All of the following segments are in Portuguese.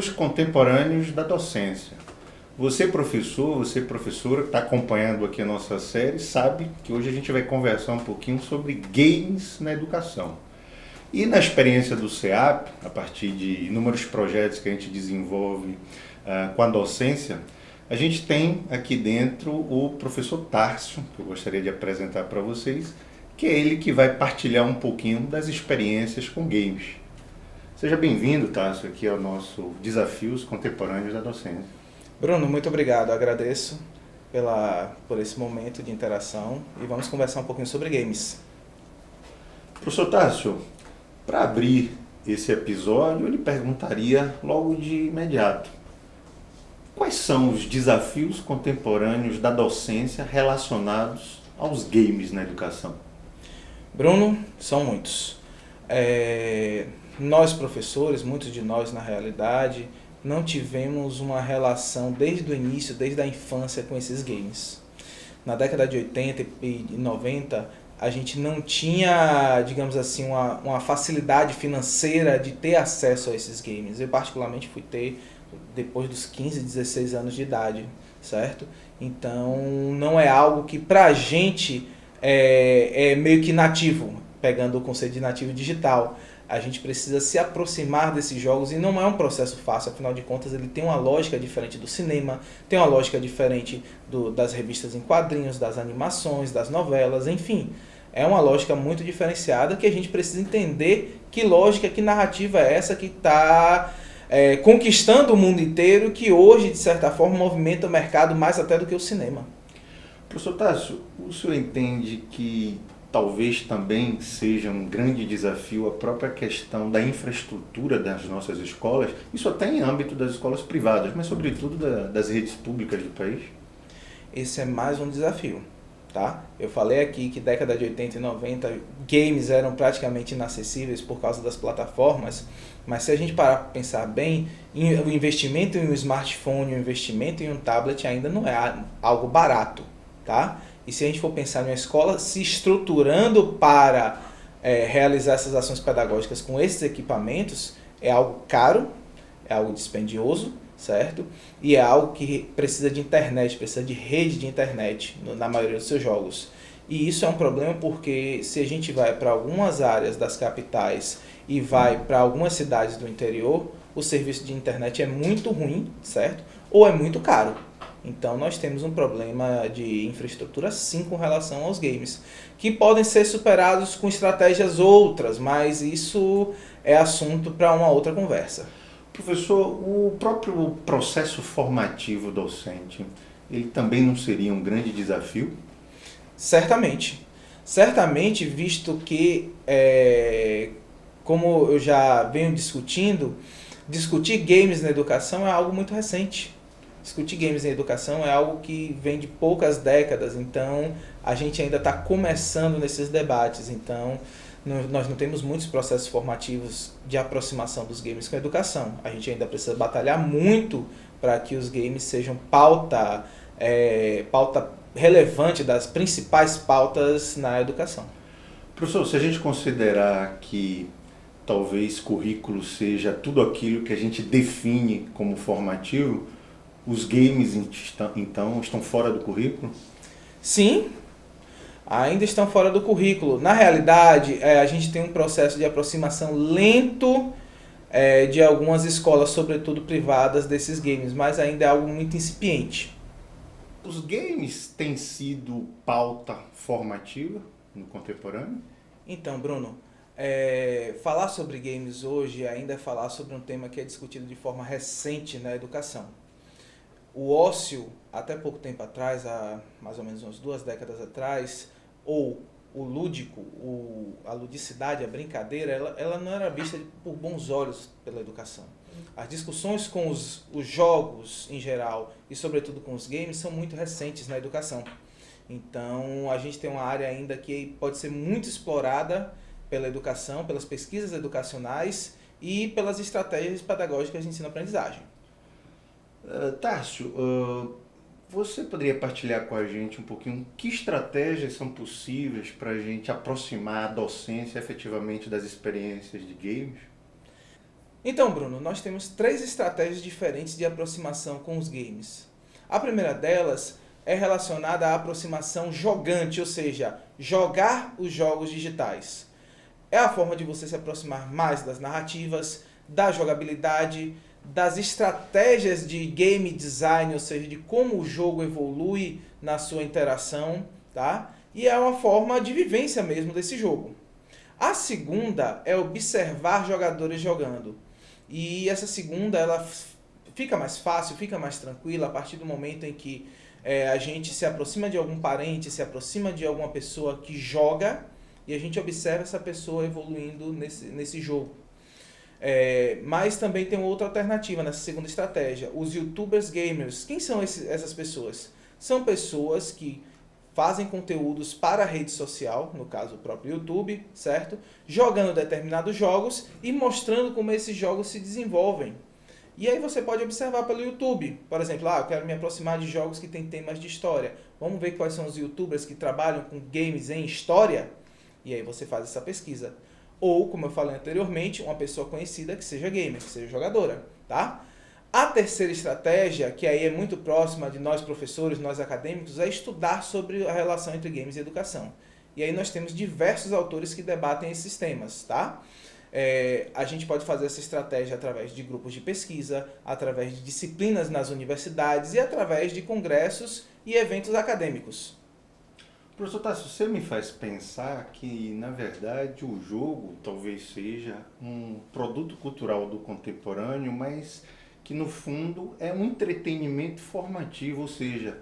Desafios contemporâneos da docência. Você, professor, você, professora, que está acompanhando aqui a nossa série, sabe que hoje a gente vai conversar um pouquinho sobre games na educação. E na experiência do CEAP, a partir de inúmeros projetos que a gente desenvolve com a docência, a gente tem aqui dentro o professor Tárcio, que eu gostaria de apresentar para vocês, que é ele que vai partilhar um pouquinho das experiências com games. Seja bem-vindo, Tárcio, aqui ao nosso Desafios Contemporâneos da Docência. Bruno, muito obrigado. Agradeço por esse momento de interação e vamos conversar um pouquinho sobre games. Professor Tárcio, para abrir esse episódio, eu lhe perguntaria logo de imediato: quais são os desafios contemporâneos da docência relacionados aos games na educação? Bruno, são muitos. Nós professores, muitos de nós na realidade, não tivemos uma relação desde o início, desde a infância com esses games. Na década de 80 e 90, a gente não tinha, digamos assim, uma facilidade financeira de ter acesso a esses games. Eu particularmente fui ter depois dos 15, 16 anos de idade, certo? Então não é algo que pra gente é meio que nativo, pegando o conceito de nativo digital. A gente precisa se aproximar desses jogos e não é um processo fácil, afinal de contas ele tem uma lógica diferente do cinema, tem uma lógica diferente das revistas em quadrinhos, das animações, das novelas, enfim. É uma lógica muito diferenciada que a gente precisa entender que lógica, que narrativa é essa que está conquistando o mundo inteiro, que hoje, de certa forma, movimenta o mercado mais até do que o cinema. Professor Tássio, o senhor entende que talvez também seja um grande desafio a própria questão da infraestrutura das nossas escolas, isso até em âmbito das escolas privadas, mas sobretudo das redes públicas do país? Esse é mais um desafio, tá? Eu falei aqui que década de 80 e 90 games eram praticamente inacessíveis por causa das plataformas, mas se a gente parar para pensar bem, o investimento em um smartphone, o investimento em um tablet ainda não é algo barato, tá? E se a gente for pensar em uma escola se estruturando para realizar essas ações pedagógicas com esses equipamentos, é algo caro, é algo dispendioso, certo? E é algo que precisa de internet, precisa de rede de internet na maioria dos seus jogos. E isso é um problema porque se a gente vai para algumas áreas das capitais e vai para algumas cidades do interior, o serviço de internet é muito ruim, certo? Ou é muito caro. Então nós temos um problema de infraestrutura sim com relação aos games, que podem ser superados com estratégias outras, mas isso é assunto para uma outra conversa. Professor, o próprio processo formativo docente, ele também não seria um grande desafio? Certamente. Certamente, visto que, como eu já venho discutindo, discutir games na educação é algo muito recente. Discutir games na educação é algo que vem de poucas décadas, então a gente ainda está começando nesses debates. Então, nós não temos muitos processos formativos de aproximação dos games com a educação. A gente ainda precisa batalhar muito para que os games sejam pauta relevante das principais pautas na educação. Professor, se a gente considerar que talvez currículo seja tudo aquilo que a gente define como formativo, os games então estão fora do currículo? Sim, ainda estão fora do currículo. Na realidade, a gente tem um processo de aproximação lento de algumas escolas, sobretudo privadas, desses games, mas ainda é algo muito incipiente. Os games têm sido pauta formativa no contemporâneo? Então, Bruno, falar sobre games hoje ainda é falar sobre um tema que é discutido de forma recente na educação. O ócio, até pouco tempo atrás, há mais ou menos umas 2 décadas atrás, ou o lúdico, a ludicidade, a brincadeira, ela não era vista por bons olhos pela educação. As discussões com os jogos em geral e sobretudo com os games são muito recentes na educação. Então a gente tem uma área ainda que pode ser muito explorada pela educação, pelas pesquisas educacionais e pelas estratégias pedagógicas de ensino-aprendizagem. Tárcio, você poderia partilhar com a gente um pouquinho que estratégias são possíveis para a gente aproximar a docência efetivamente das experiências de games? Então, Bruno, nós temos 3 estratégias diferentes de aproximação com os games. A primeira delas é relacionada à aproximação jogante, ou seja, jogar os jogos digitais. É a forma de você se aproximar mais das narrativas, da jogabilidade, das estratégias de game design, ou seja, de como o jogo evolui na sua interação, tá? E é uma forma de vivência mesmo desse jogo. A segunda é observar jogadores jogando. E essa segunda, ela fica mais fácil, fica mais tranquila a partir do momento em que a gente se aproxima de algum parente, se aproxima de alguma pessoa que joga e a gente observa essa pessoa evoluindo nesse jogo. Mas também tem outra alternativa nessa segunda estratégia, os youtubers gamers. Quem são essas pessoas? São pessoas que fazem conteúdos para a rede social, no caso o próprio YouTube, certo? Jogando determinados jogos e mostrando como esses jogos se desenvolvem. E aí você pode observar pelo YouTube, por exemplo, eu quero me aproximar de jogos que têm temas de história. Vamos ver quais são os youtubers que trabalham com games em história? E aí você faz essa pesquisa. Ou, como eu falei anteriormente, uma pessoa conhecida que seja gamer, que seja jogadora, tá? A terceira estratégia, que aí é muito próxima de nós professores, nós acadêmicos, é estudar sobre a relação entre games e educação. E aí nós temos diversos autores que debatem esses temas, tá? A gente pode fazer essa estratégia através de grupos de pesquisa, através de disciplinas nas universidades e através de congressos e eventos acadêmicos. Professor Tássio, você me faz pensar que, na verdade, o jogo talvez seja um produto cultural do contemporâneo, mas que, no fundo, é um entretenimento formativo, ou seja,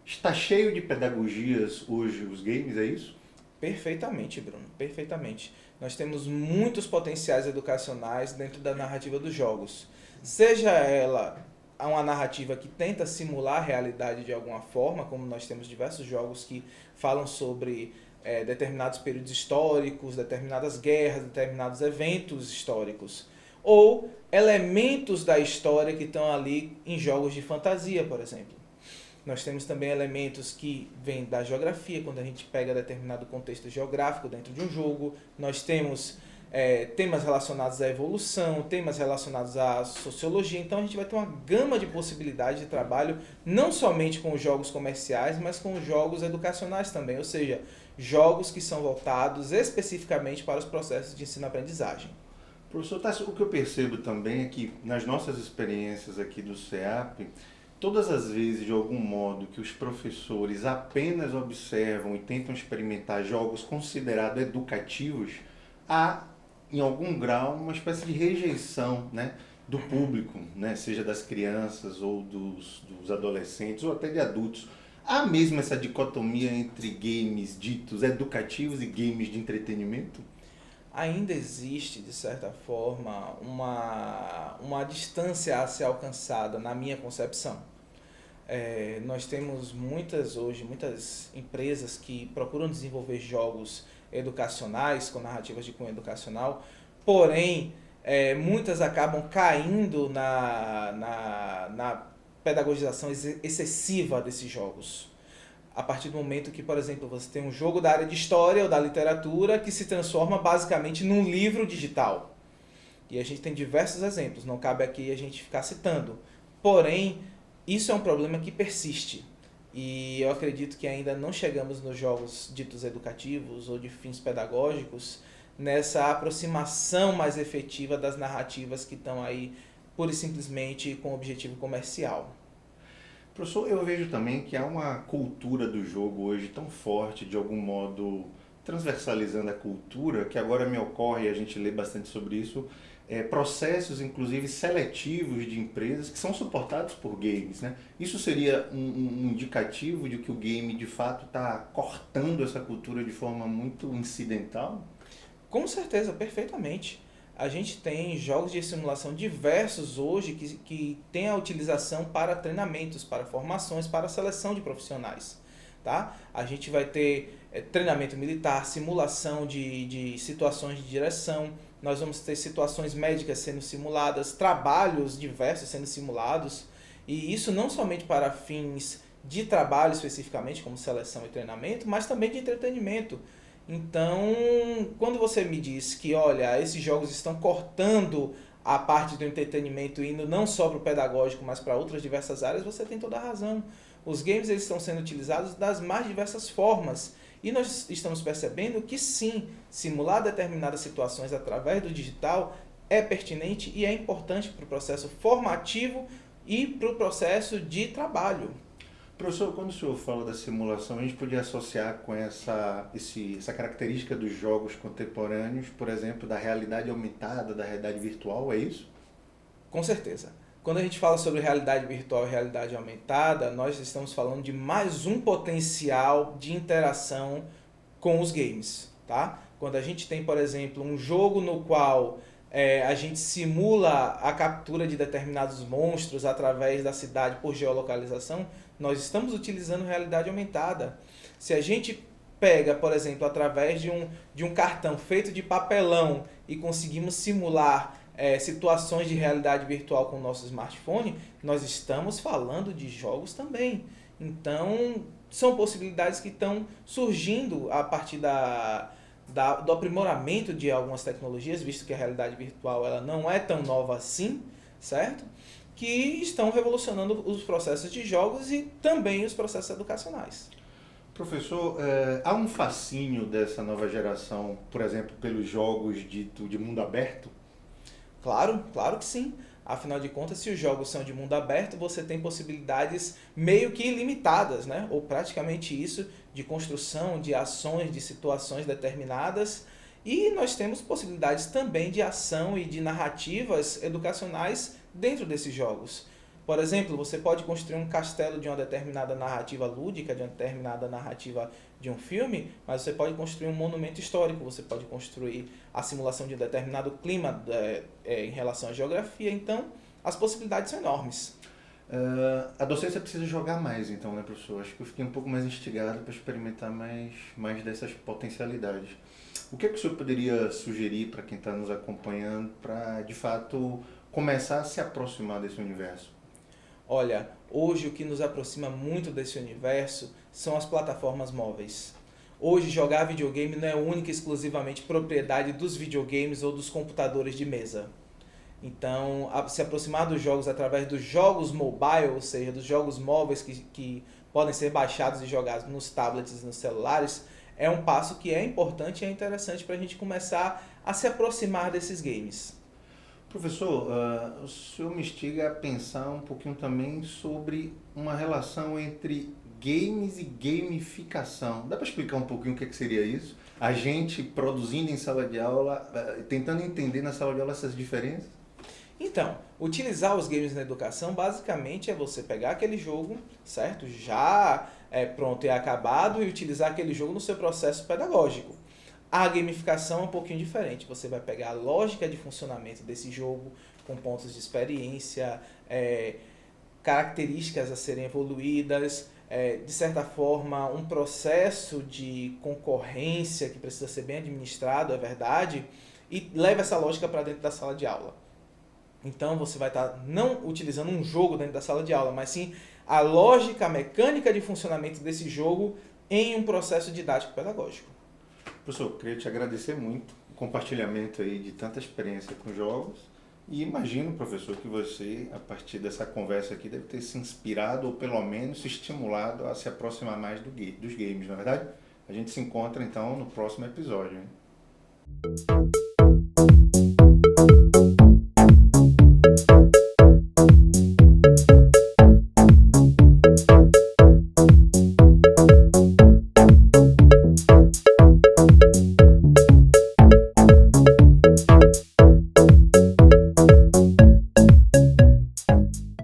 está cheio de pedagogias hoje os games, é isso? Perfeitamente, Bruno, perfeitamente. Nós temos muitos potenciais educacionais dentro da narrativa dos jogos. Seja ela uma narrativa que tenta simular a realidade de alguma forma, como nós temos diversos jogos que falam sobre determinados períodos históricos, determinadas guerras, determinados eventos históricos, ou elementos da história que estão ali em jogos de fantasia, por exemplo. Nós temos também elementos que vêm da geografia, quando a gente pega determinado contexto geográfico dentro de um jogo. Nós temos temas relacionados à evolução, temas relacionados à sociologia. Então a gente vai ter uma gama de possibilidades de trabalho, não somente com os jogos comerciais, mas com os jogos educacionais também, ou seja, jogos que são voltados especificamente para os processos de ensino-aprendizagem. Professor Tássio, o que eu percebo também é que nas nossas experiências aqui do CEAP, todas as vezes, de algum modo, que os professores apenas observam e tentam experimentar jogos considerados educativos, há, em algum grau, uma espécie de rejeição, né, do público, né, seja das crianças ou dos adolescentes ou até de adultos. Há mesmo essa dicotomia entre games ditos educativos e games de entretenimento? Ainda existe, de certa forma, uma distância a ser alcançada, na minha concepção. Nós temos muitas empresas que procuram desenvolver jogos educacionais, com narrativas de cunho educacional, porém, muitas acabam caindo na pedagogização excessiva desses jogos. A partir do momento que, por exemplo, você tem um jogo da área de história ou da literatura que se transforma basicamente num livro digital. E a gente tem diversos exemplos, não cabe aqui a gente ficar citando. Porém, isso é um problema que persiste. E eu acredito que ainda não chegamos nos jogos ditos educativos ou de fins pedagógicos nessa aproximação mais efetiva das narrativas que estão aí pura e simplesmente com objetivo comercial. Professor, eu vejo também que há uma cultura do jogo hoje tão forte, de algum modo transversalizando a cultura, que agora me ocorre, e a gente lê bastante sobre isso, processos, inclusive, seletivos de empresas que são suportados por games, né? Isso seria um indicativo de que o game, de fato, está cortando essa cultura de forma muito incidental? Com certeza, perfeitamente. A gente tem jogos de simulação diversos hoje que têm a utilização para treinamentos, para formações, para seleção de profissionais. Tá? A gente vai ter treinamento militar, simulação de situações de direção, nós vamos ter situações médicas sendo simuladas, trabalhos diversos sendo simulados, e isso não somente para fins de trabalho especificamente, como seleção e treinamento, mas também de entretenimento. Então, quando você me diz que, olha, esses jogos estão cortando a parte do entretenimento indo não só para o pedagógico, mas para outras diversas áreas, você tem toda a razão. Os games eles estão sendo utilizados das mais diversas formas. E nós estamos percebendo que sim, simular determinadas situações através do digital é pertinente e é importante para o processo formativo e para o processo de trabalho. Professor, quando o senhor fala da simulação, a gente podia associar com essa característica dos jogos contemporâneos, por exemplo, da realidade aumentada, da realidade virtual, é isso? Com certeza. Quando a gente fala sobre realidade virtual e realidade aumentada, nós estamos falando de mais um potencial de interação com os games, tá? Quando a gente tem, por exemplo, um jogo no qual a gente simula a captura de determinados monstros através da cidade por geolocalização, nós estamos utilizando realidade aumentada. Se a gente pega, por exemplo, através de um cartão feito de papelão e conseguimos simular situações de realidade virtual com o nosso smartphone, nós estamos falando de jogos também. Então, são possibilidades que estão surgindo a partir do aprimoramento de algumas tecnologias, visto que a realidade virtual ela não é tão nova assim, certo? Que estão revolucionando os processos de jogos e também os processos educacionais. Professor, há um fascínio dessa nova geração, por exemplo, pelos jogos de mundo aberto? Claro, claro que sim. Afinal de contas, se os jogos são de mundo aberto, você tem possibilidades meio que ilimitadas, né? Ou praticamente isso, de construção, de ações, de situações determinadas. E nós temos possibilidades também de ação e de narrativas educacionais dentro desses jogos. Por exemplo, você pode construir um castelo de uma determinada narrativa lúdica, de uma determinada narrativa de um filme, mas você pode construir um monumento histórico, você pode construir a simulação de um determinado clima em relação à geografia. Então, as possibilidades são enormes. A docência precisa jogar mais, então, né, professor? Acho que eu fiquei um pouco mais instigado para experimentar mais dessas potencialidades. O que é que o senhor poderia sugerir para quem está nos acompanhando para, de fato, começar a se aproximar desse universo? Olha, hoje o que nos aproxima muito desse universo são as plataformas móveis. Hoje jogar videogame não é única e exclusivamente propriedade dos videogames ou dos computadores de mesa. Então, se aproximar dos jogos através dos jogos mobile, ou seja, dos jogos móveis que podem ser baixados e jogados nos tablets e nos celulares, é um passo que é importante e é interessante para a gente começar a se aproximar desses games. Professor, o senhor me instiga a pensar um pouquinho também sobre uma relação entre games e gamificação. Dá para explicar um pouquinho o que seria isso? A gente produzindo em sala de aula, tentando entender na sala de aula essas diferenças? Então, utilizar os games na educação basicamente é você pegar aquele jogo, certo? Já pronto e acabado, e utilizar aquele jogo no seu processo pedagógico. A gamificação é um pouquinho diferente. Você vai pegar a lógica de funcionamento desse jogo, com pontos de experiência, características a serem evoluídas, de certa forma um processo de concorrência que precisa ser bem administrado, é verdade, e leva essa lógica para dentro da sala de aula. Então você vai estar não utilizando um jogo dentro da sala de aula, mas sim a lógica, a mecânica de funcionamento desse jogo em um processo didático pedagógico. Professor, queria te agradecer muito o compartilhamento aí de tanta experiência com jogos e imagino, professor, que você, a partir dessa conversa aqui, deve ter se inspirado ou pelo menos se estimulado a se aproximar mais dos games, não é verdade? A gente se encontra então no próximo episódio, hein?